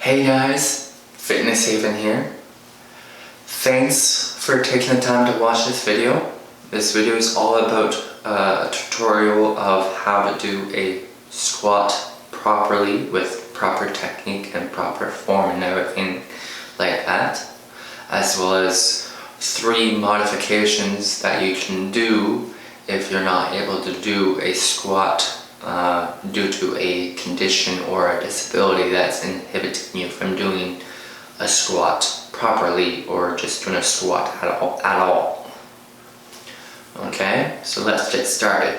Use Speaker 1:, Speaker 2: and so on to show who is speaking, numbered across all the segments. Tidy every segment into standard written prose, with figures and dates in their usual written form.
Speaker 1: Hey guys, Fitness Haven here. Thanks for taking the time to watch this video. This video is all about a tutorial of how to do a squat properly with proper technique and proper form and everything like that, as well as 3 modifications that you can do if you're not able to do a squat due to a condition or a disability that's inhibiting you from doing a squat properly or just doing a squat at all. Okay, so let's get started.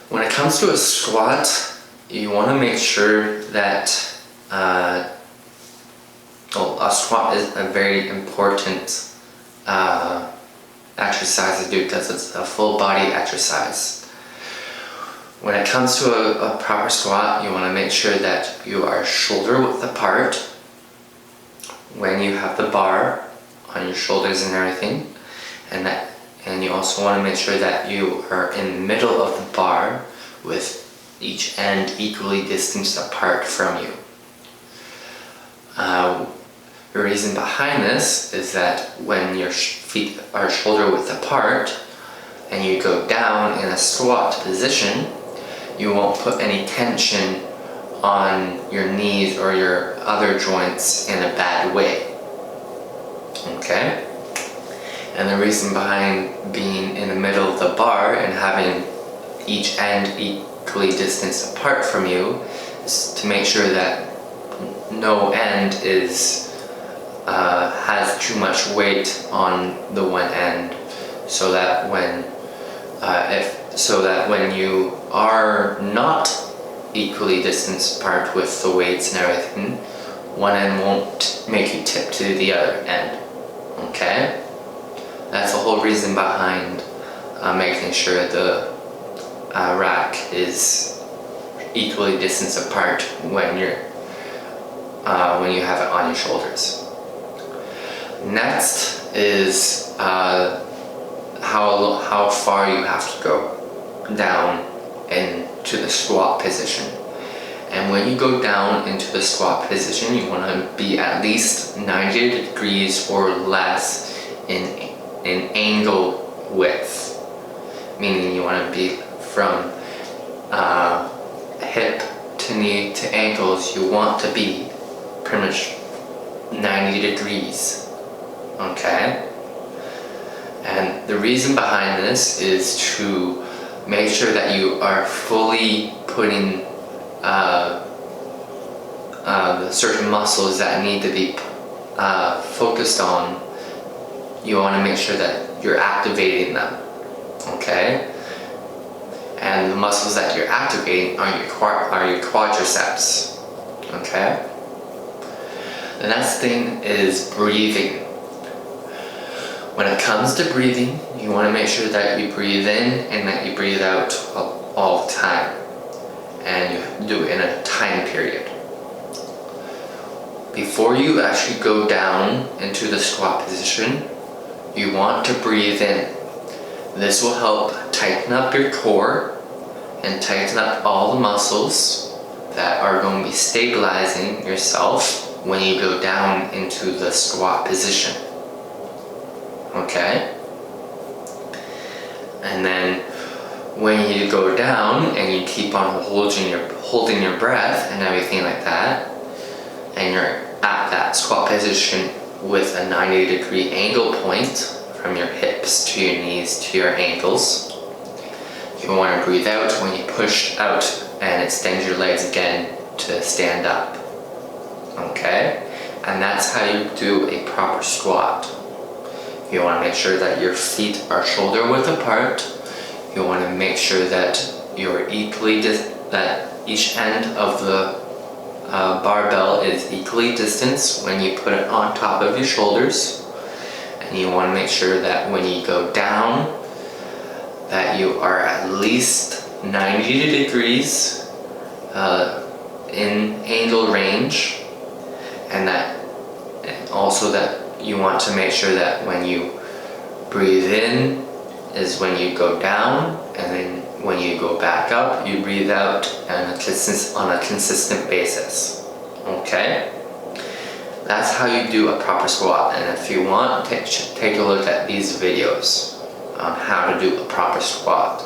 Speaker 1: When it comes to a squat, you want to make sure that a squat is a very important exercise to do because it's a full body exercise. When it comes to a proper squat, you want to make sure that you are shoulder width apart when you have the bar on your shoulders and everything, and you also want to make sure that you are in the middle of the bar with each end equally distanced apart from you. The reason behind this is that when your feet are shoulder width apart and you go down in a squat position, you won't put any tension on your knees or your other joints in a bad way. Okay? And the reason behind being in the middle of the bar and having each end equally distanced apart from you is to make sure that no end has too much weight on the one end, so that when you are not equally distanced apart with the weights and everything, one end won't make you tip to the other end. Okay? That's the whole reason behind making sure the rack is equally distanced apart when you have it on your shoulders. Next is how far you have to go down into the squat position. And when you go down into the squat position, you want to be at least 90 degrees or less in angle width, meaning you want to be from hip to knee to ankles. You want to be pretty much 90 degrees. Okay? And the reason behind this is to make sure that you are fully putting the certain muscles that need to be focused on. You want to make sure that you're activating them. Okay? And the muscles that you're activating are your quadriceps. Okay? The next thing is breathing. When it comes to breathing, you want to make sure that you breathe in and that you breathe out all the time. And you do it in a time period. Before you actually go down into the squat position, you want to breathe in. This will help tighten up your core and tighten up all the muscles that are going to be stabilizing yourself when you go down into the squat position. Okay? And then when you go down and you keep on holding your breath and everything like that, and you're at that squat position with a 90-degree angle point from your hips to your knees to your ankles, you want to breathe out when you push out and extend your legs again to stand up. Okay? And that's how you do a proper squat. You want to make sure that your feet are shoulder width apart. You want to make sure that you're that each end of the barbell is equally distanced when you put it on top of your shoulders. And you want to make sure that when you go down, that you are at least 90 degrees in angle range, and also that you want to make sure that when you breathe in is when you go down, and then when you go back up, you breathe out on a consistent basis. okay? That's how you do a proper squat, and if you want, take a look at these videos on how to do a proper squat.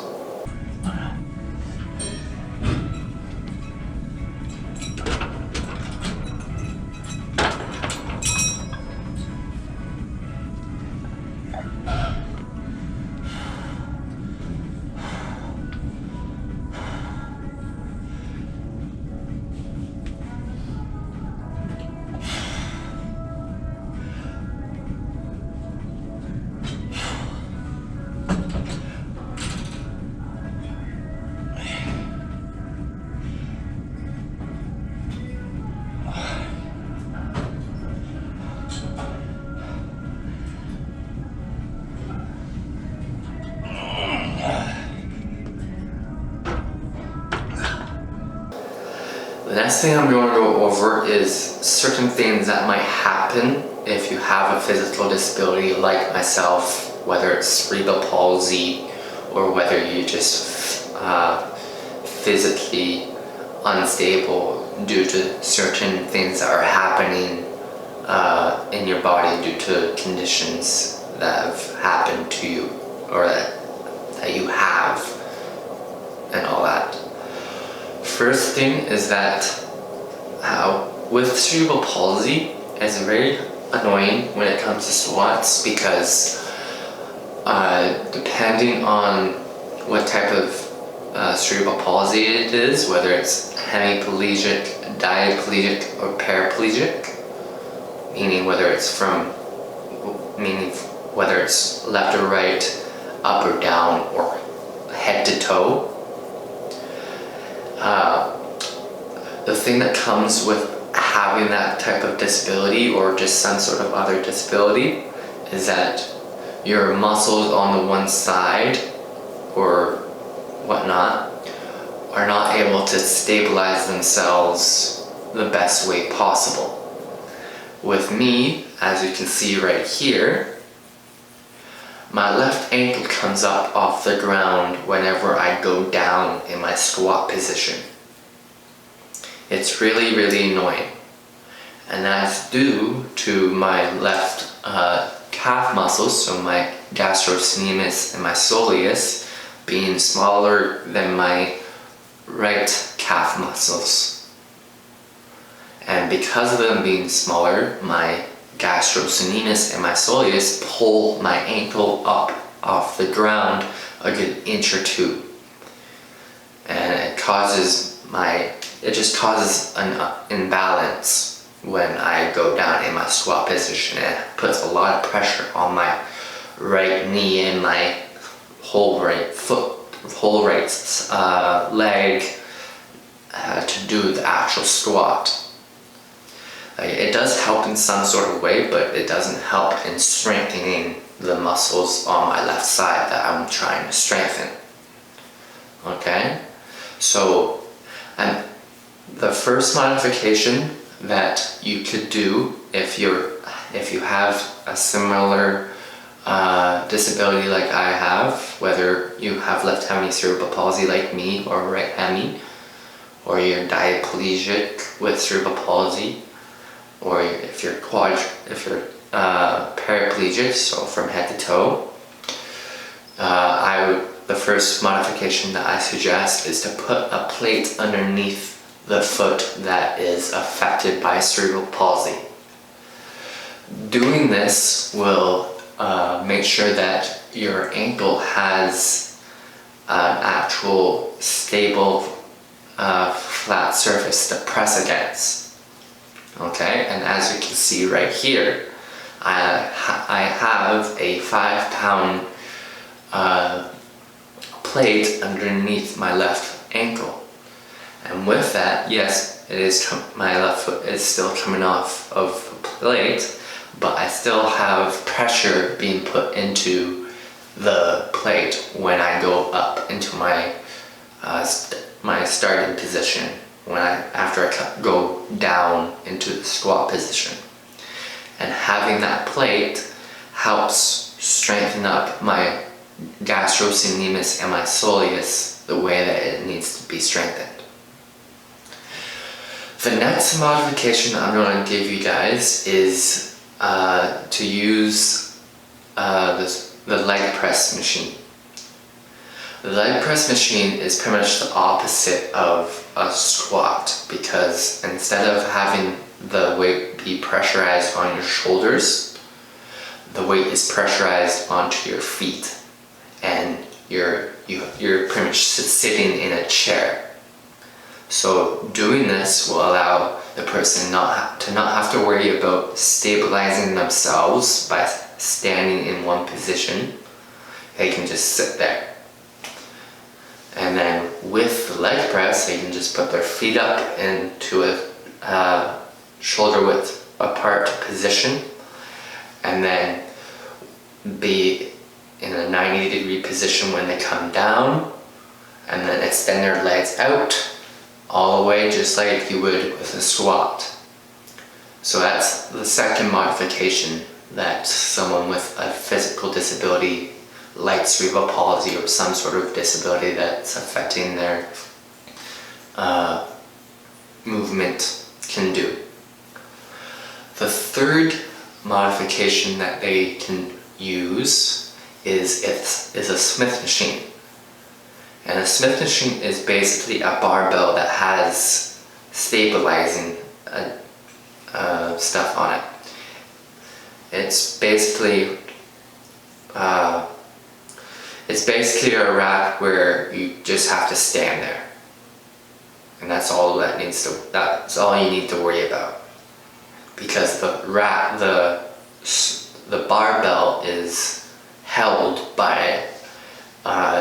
Speaker 1: The next thing I'm going to go over is certain things that might happen if you have a physical disability like myself, whether it's cerebral palsy or whether you just physically unstable due to certain things that are happening in your body due to conditions that have happened to you or that you have and all that. First thing is that with cerebral palsy, it's very annoying when it comes to squats because depending on what type of cerebral palsy it is, whether it's hemiplegic, diplegic, or paraplegic, meaning whether it's left or right, up or down, or head to toe. The thing that comes with having that type of disability or just some sort of other disability is that your muscles on the one side or whatnot are not able to stabilize themselves the best way possible. With me, as you can see right here, my left ankle comes up off the ground whenever I go down in my squat position. It's really, really annoying. And that's due to my left calf muscles, so my gastrocnemius and my soleus, being smaller than my right calf muscles. And because of them being smaller, my gastrocnemius and my soleus pull my ankle up off the ground a good inch or two, and it just causes an imbalance when I go down in my squat position. It puts a lot of pressure on my right knee and my whole right foot, whole right leg to do the actual squat. It does help in some sort of way, but it doesn't help in strengthening the muscles on my left side that I'm trying to strengthen. Okay? So, and the first modification that you could do if you have a similar disability like I have, whether you have left hemicerebral palsy like me or right hemi, or you're diplegic with cerebral palsy, or if you're paraplegic, so from head to toe, the first modification that I suggest is to put a plate underneath the foot that is affected by cerebral palsy. Doing this will make sure that your ankle has an actual stable flat surface to press against. Okay, and as you can see right here, I have a 5-pound plate underneath my left ankle, and with that, yes, it is my left foot is still coming off of the plate, but I still have pressure being put into the plate when I go up into my my starting position, after I go down into the squat position. And having that plate helps strengthen up my gastrocnemius and my soleus the way that it needs to be strengthened. The next modification I'm going to give you guys is to use the leg press machine. The leg press machine is pretty much the opposite of a squat, because instead of having the weight be pressurized on your shoulders, the weight is pressurized onto your feet, and you're pretty much sitting in a chair. So doing this will allow the person not to have to worry about stabilizing themselves by standing in one position. They can just sit there. And then with the leg press, they can just put their feet up into a shoulder width apart position, and then be in a 90-degree position when they come down, and then extend their legs out all the way, just like you would with a squat. So that's the second modification that someone with a physical disability like cerebral palsy or some sort of disability that's affecting their movement can do. The third modification that they can use is a Smith machine. And a Smith machine is basically a barbell that has stabilizing stuff on it. It's basically a rack where you just have to stand there, and that's all you need to worry about, because the barbell is held by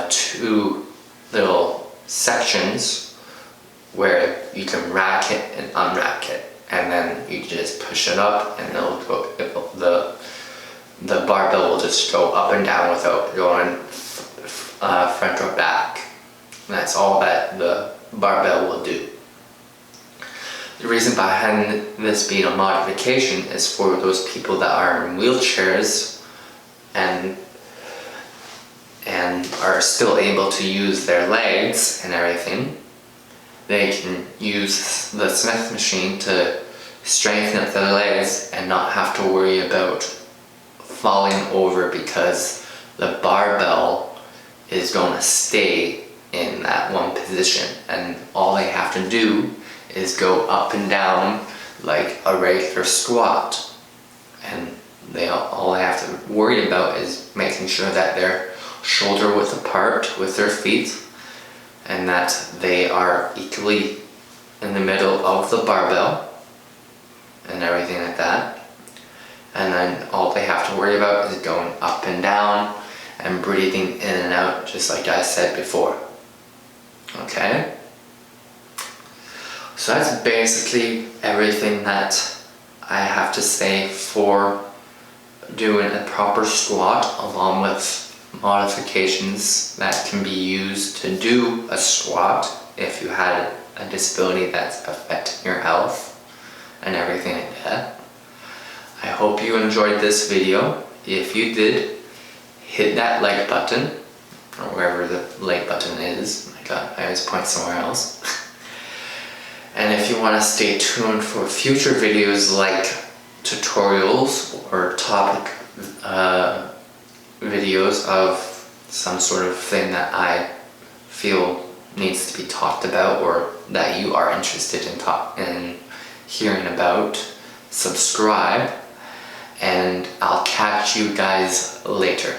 Speaker 1: two little sections where you can rack it and unrack it, and then you just push it up, and the barbell will just go up and down without going front or back. And that's all that the barbell will do. The reason behind this being a modification is for those people that are in wheelchairs and are still able to use their legs and everything. They can use the Smith machine to strengthen up their legs and not have to worry about falling over, because the barbell is going to stay in that one position, and all they have to do is go up and down like a regular squat, and all they have to worry about is making sure that they're shoulder width apart with their feet, and that they are equally in the middle of the barbell and everything like that. And then all they have to worry about is going up and down and breathing in and out, just like I said before. Okay? So that's basically everything that I have to say for doing a proper squat, along with modifications that can be used to do a squat if you had a disability that's affecting your health and everything like that. I hope you enjoyed this video. If you did, hit that like button, or wherever the like button is. My God, I always point somewhere else. And if you want to stay tuned for future videos like tutorials or topic videos of some sort of thing that I feel needs to be talked about, or that you are interested in hearing about, subscribe, and I'll catch you guys later.